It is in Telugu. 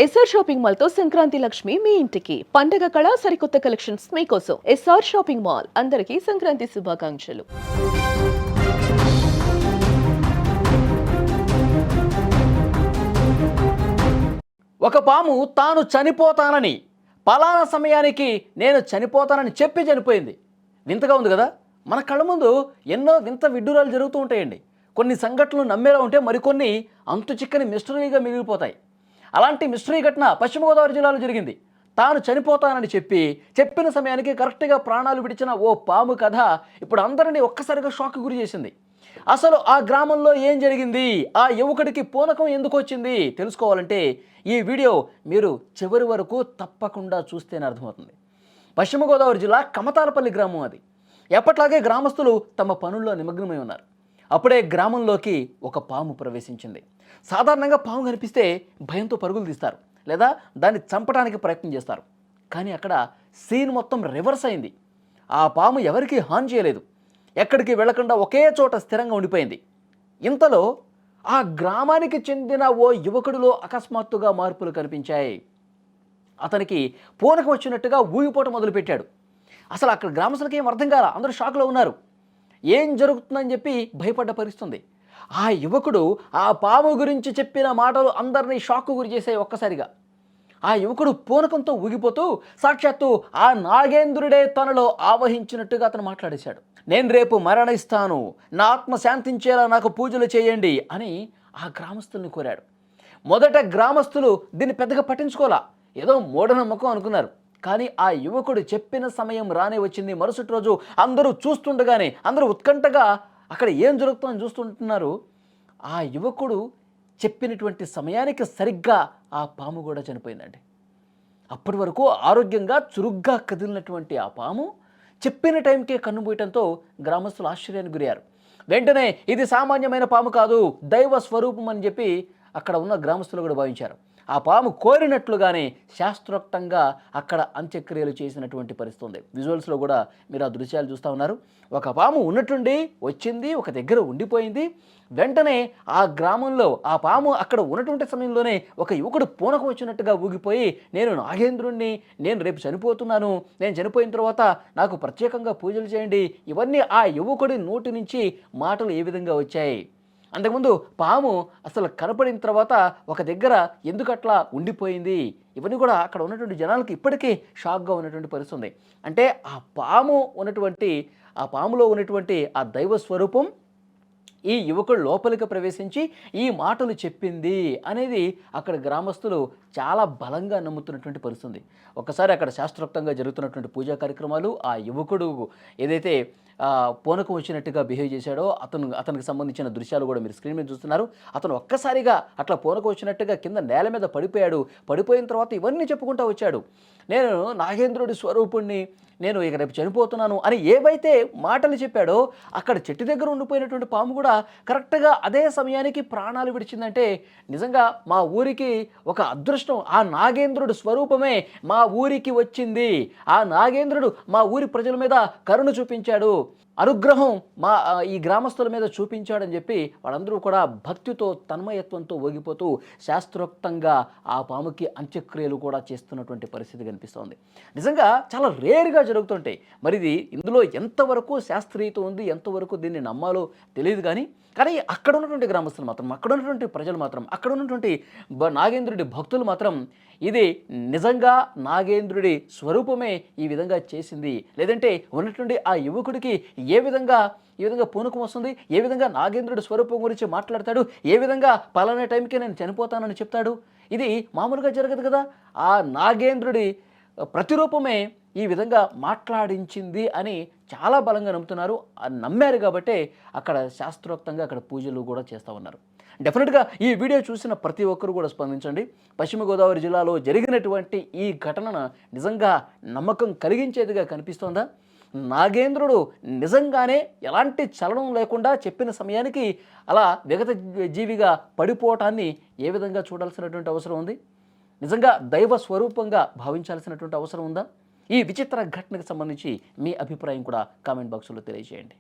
ఎస్ఆర్ షాపింగ్ మాల్ తో సంక్రాంతి లక్ష్మి మీ ఇంటికి పండగ కళ సరికొత్త కలెక్షన్స్ మీకోసం ఎస్ఆర్ షాపింగ్ మాల్ అందరికీ సంక్రాంతి శుభాకాంక్షలు. ఒక పాము తాను చనిపోతానని పలానా సమయానికి నేను చనిపోతానని చెప్పి చనిపోయింది. వింతగా ఉంది కదా. మన కళ్ళ ముందు ఎన్నో వింత విడ్డూరాలు జరుగుతూ ఉంటాయండి. కొన్ని సంఘటనలు నమ్మేలా ఉంటే మరికొన్ని అంతు చిక్కని మిస్టరీగా మిగిలిపోతాయి. అలాంటి మిస్టరీ ఘటన పశ్చిమ గోదావరి జిల్లాలో జరిగింది. తాను చనిపోతానని చెప్పిన సమయానికి కరెక్ట్గా ప్రాణాలు విడిచిన ఓ పాము కథ ఇప్పుడు అందరినీ ఒక్కసారిగా షాక్ గురి చేసింది. అసలు ఆ గ్రామంలో ఏం జరిగింది, ఆ యువకుడికి పూనకం ఎందుకు వచ్చింది తెలుసుకోవాలంటే ఈ వీడియో మీరు చివరి వరకు తప్పకుండా చూస్తేనే అర్థమవుతుంది. పశ్చిమ గోదావరి జిల్లా కమతాలపల్లి గ్రామం అది. ఎప్పట్లాగే గ్రామస్తులు తమ పనుల్లో నిమగ్నమై ఉన్నారు. అప్పుడే గ్రామంలోకి ఒక పాము ప్రవేశించింది. సాధారణంగా పాము కనిపిస్తే భయంతో పరుగులు తీస్తారు లేదా దాన్ని చంపడానికి ప్రయత్నం చేస్తారు. కానీ అక్కడ సీన్ మొత్తం రివర్స్ అయింది. ఆ పాము ఎవరికీ హాని చేయలేదు. ఎక్కడికి వెళ్లకుండా ఒకే చోట స్థిరంగా ఉండిపోయింది. ఇంతలో ఆ గ్రామానికి చెందిన ఓ యువకుడిలో అకస్మాత్తుగా మార్పులు కనిపించాయి. అతనికి పూనకం వచ్చినట్టుగా ఊగిపోవటం మొదలుపెట్టాడు. అసలు అక్కడ గ్రామస్తులకి ఏం అర్థం కాల. అందరూ షాక్లో ఉన్నారు. ఏం జరుగుతుందని చెప్పి భయపడ్డ పరిస్థితుంది. ఆ యువకుడు ఆ పాము గురించి చెప్పిన మాటలు అందరినీ షాక్ గురి చేశాయి. ఒక్కసారిగా ఆ యువకుడు పూనకంతో ఊగిపోతూ సాక్షాత్తు ఆ నాగేంద్రుడే తనలో ఆవహించినట్టుగా అతను మాట్లాడేశాడు. నేను రేపు మరణిస్తాను, నా ఆత్మ శాంతించేలా నాకు పూజలు చేయండి అని ఆ గ్రామస్తుల్ని కోరాడు. మొదట గ్రామస్తులు దీన్ని పెద్దగా పట్టించుకోలా, ఏదో మూఢనమ్మకం అనుకున్నారు. కానీ ఆ యువకుడు చెప్పిన సమయం రానే వచ్చింది. మరుసటి రోజు అందరూ చూస్తుండగానే అందరూ ఉత్కంఠగా అక్కడ ఏం జరుగుతుందని చూస్తుంటున్నారు. ఆ యువకుడు చెప్పినటువంటి సమయానికి సరిగ్గా ఆ పాము కూడా చనిపోయిందండి. అప్పటి వరకు ఆరోగ్యంగా చురుగ్గా కదిలినటువంటి ఆ పాము చెప్పిన టైంకే కన్నుమూయటంతో గ్రామస్తులు ఆశ్చర్యానికి గురయ్యారు. వెంటనే ఇది సామాన్యమైన పాము కాదు, దైవ స్వరూపం అని చెప్పి అక్కడ ఉన్న గ్రామస్తులు కూడా భావించారు. ఆ పాము కోరినట్లుగానే శాస్త్రోక్తంగా అక్కడ అంత్యక్రియలు చేసినటువంటి పరిస్థితి ఉంది. విజువల్స్లో కూడా మీరు ఆ దృశ్యాలు చూస్తూ ఉన్నారు. ఒక పాము ఉన్నట్టుండి వచ్చింది, ఒక దగ్గర ఉండిపోయింది. వెంటనే ఆ గ్రామంలో ఆ పాము అక్కడ ఉన్నటువంటి సమయంలోనే ఒక యువకుడు పూనకం వచ్చినట్టుగా ఊగిపోయి, నేను నాగేంద్రుణ్ణి, నేను రేపు చనిపోతున్నాను, నేను చనిపోయిన తర్వాత నాకు ప్రత్యేకంగా పూజలు చేయండి, ఇవన్నీ ఆ యువకుడి నోటి నుంచి మాటలు ఏ విధంగా వచ్చాయి. అంతకుముందు పాము అసలు కనపడిన తర్వాత ఒక దగ్గర ఎందుకట్లా ఉండిపోయింది, ఇవన్నీ కూడా అక్కడ ఉన్నటువంటి జనాలకి ఇప్పటికీ షాక్గా ఉన్నటువంటి పరిస్థితి ఉంది. అంటే ఆ పాములో ఉన్నటువంటి ఆ దైవ స్వరూపం ఈ యువకుడు లోపలికి ప్రవేశించి ఈ మాటలు చెప్పింది అనేది అక్కడ గ్రామస్తులు చాలా బలంగా నమ్ముతున్నటువంటి పరిస్థితి. ఒకసారి అక్కడ శాస్త్రోక్తంగా జరుగుతున్నటువంటి పూజా కార్యక్రమాలు, ఆ యువకుడు ఏదైతే పూనకం వచ్చినట్టుగా బిహేవ్ చేశాడో అతనికి సంబంధించిన దృశ్యాలు కూడా మీరు స్క్రీన్ మీద చూస్తున్నారు. అతను ఒక్కసారిగా అట్లా పూనకం వచ్చినట్టుగా కింద నేల మీద పడిపోయాడు. పడిపోయిన తర్వాత ఇవన్నీ చెప్పుకుంటూ వచ్చాడు. నేను నాగేంద్రుడి స్వరూపుణ్ణి, నేను ఇక రేపు చనిపోతున్నాను అని ఏవైతే మాటలు చెప్పాడో అక్కడ చెట్టు దగ్గర ఉండిపోయినటువంటి పాము కూడా కరెక్ట్గా అదే సమయానికి ప్రాణాలు విడిచిందంటే నిజంగా మా ఊరికి ఒక అదృష్టం. ఆ నాగేంద్రుడు స్వరూపమే మా ఊరికి వచ్చింది. ఆ నాగేంద్రుడు మా ఊరి ప్రజల మీద కరుణ చూపించాడు, అనుగ్రహం ఈ గ్రామస్తుల మీద చూపించాడని చెప్పి వాళ్ళందరూ కూడా భక్తితో తన్మయత్వంతో ఊగిపోతూ శాస్త్రోక్తంగా ఆ పాముకి అంత్యక్రియలు కూడా చేస్తున్నటువంటి పరిస్థితి కనిపిస్తోంది. నిజంగా చాలా రేరుగా జరుగుతుంటాయి. మరి ఇందులో ఎంతవరకు శాస్త్రీయత ఉంది, ఎంతవరకు దీన్ని నమ్మాలో తెలియదు. కానీ అక్కడ ఉన్నటువంటి గ్రామస్తులు మాత్రం, అక్కడ ఉన్నటువంటి ప్రజలు మాత్రం, అక్కడ ఉన్నటువంటి నాగేంద్రుడి భక్తులు మాత్రం ఇది నిజంగా నాగేంద్రుడి స్వరూపమే ఈ విధంగా చేసింది, లేదంటే ఉన్నటువంటి ఆ యువకుడికి ఈ విధంగా పూనకం వస్తుంది, ఏ విధంగా నాగేంద్రుడి స్వరూపం గురించి మాట్లాడతాడు, ఏ విధంగా పలానా టైంకి నేను చనిపోతానని చెప్తాడు, ఇది మామూలుగా జరగదు కదా. ఆ నాగేంద్రుడి ప్రతిరూపమే ఈ విధంగా మాట్లాడించింది అని చాలా బలంగా నమ్ముతున్నారు. నమ్మారు కాబట్టే అక్కడ శాస్త్రోక్తంగా అక్కడ పూజలు కూడా చేస్తూ ఉన్నారు. డెఫినెట్గా ఈ వీడియో చూసిన ప్రతి ఒక్కరు కూడా స్పందించండి. పశ్చిమ గోదావరి జిల్లాలో జరిగినటువంటి ఈ ఘటన నిజంగా నమ్మకం కలిగించేదిగా కనిపిస్తోందా? నాగేంద్రుడు నిజంగానే ఎలాంటి చలనం లేకుండా చెప్పిన సమయానికి అలా విగత జీవిగా పడిపోవటాన్ని ఏ విధంగా చూడాల్సినటువంటి అవసరం ఉంది? నిజంగా దైవ స్వరూపంగా భావించాల్సినటువంటి అవసరం ఉందా? ఈ విచిత్ర ఘటనకు సంబంధించి మీ అభిప్రాయం కూడా కామెంట్ బాక్స్లో తెలియజేయండి.